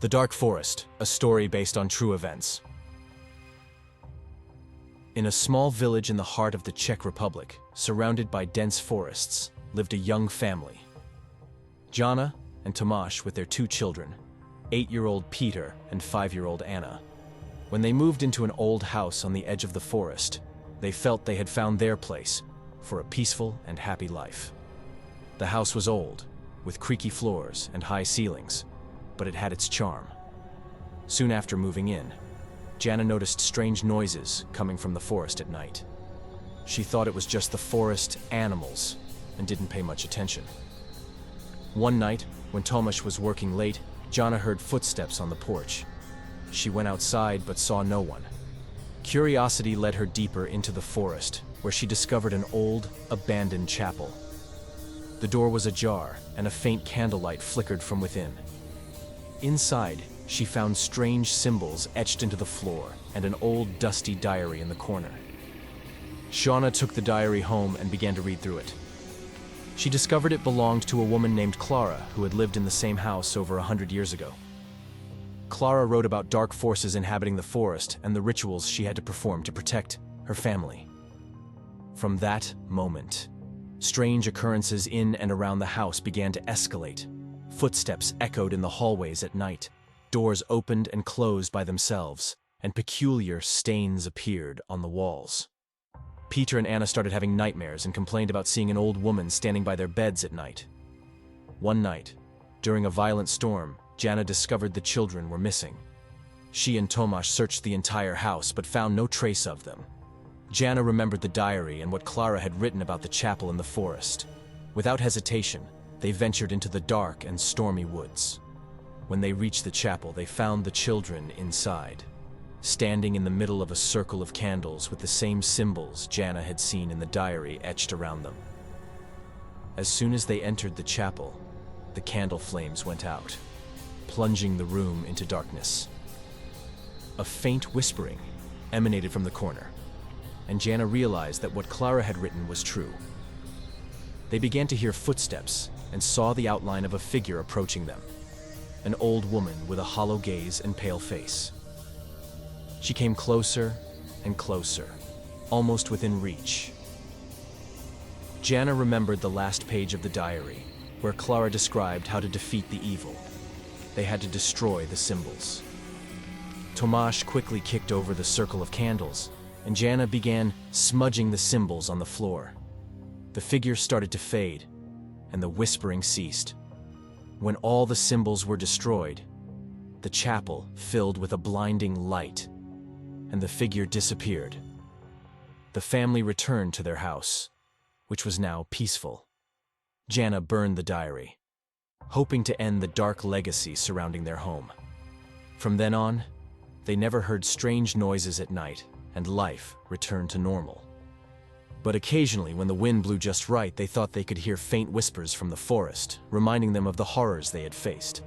The Dark Forest, a story based on true events. In a small village in the heart of the Czech Republic, surrounded by dense forests, lived a young family. Jana and Tomáš with their two children, 8-year-old Peter and 5-year-old Anna. When they moved into an old house on the edge of the forest, they felt they had found their place for a peaceful and happy life. The house was old, with creaky floors and high ceilings, but it had its charm. Soon after moving in, Jana noticed strange noises coming from the forest at night. She thought it was just the forest animals and didn't pay much attention. One night, when Tomáš was working late, Jana heard footsteps on the porch. She went outside but saw no one. Curiosity led her deeper into the forest, where she discovered an old, abandoned chapel. The door was ajar, and a faint candlelight flickered from within. Inside, she found strange symbols etched into the floor and an old, dusty diary in the corner. Jana took the diary home and began to read through it. She discovered it belonged to a woman named Clara who had lived in the same house over 100 years ago. Clara wrote about dark forces inhabiting the forest and the rituals she had to perform to protect her family. From that moment, strange occurrences in and around the house began to escalate. Footsteps echoed in the hallways at night, doors opened and closed by themselves, and peculiar stains appeared on the walls. Peter and Anna started having nightmares and complained about seeing an old woman standing by their beds at night. One night, during a violent storm, Jana discovered the children were missing. She and Tomáš searched the entire house but found no trace of them. Jana remembered the diary and what Clara had written about the chapel in the forest. Without hesitation, they ventured into the dark and stormy woods. When they reached the chapel, they found the children inside, standing in the middle of a circle of candles with the same symbols Jana had seen in the diary etched around them. As soon as they entered the chapel, the candle flames went out, plunging the room into darkness. A faint whispering emanated from the corner, and Jana realized that what Clara had written was true. They began to hear footsteps and saw the outline of a figure approaching them, an old woman with a hollow gaze and pale face. She came closer and closer, almost within reach. Jana remembered the last page of the diary, where Clara described how to defeat the evil. They had to destroy the symbols. Tomáš quickly kicked over the circle of candles, and Jana began smudging the symbols on the floor. The figure started to fade, and the whispering ceased. When all the symbols were destroyed, the chapel filled with a blinding light, and the figure disappeared. The family returned to their house, which was now peaceful. Jana burned the diary, hoping to end the dark legacy surrounding their home. From then on, they never heard strange noises at night, and life returned to normal. But occasionally, when the wind blew just right, they thought they could hear faint whispers from the forest, reminding them of the horrors they had faced.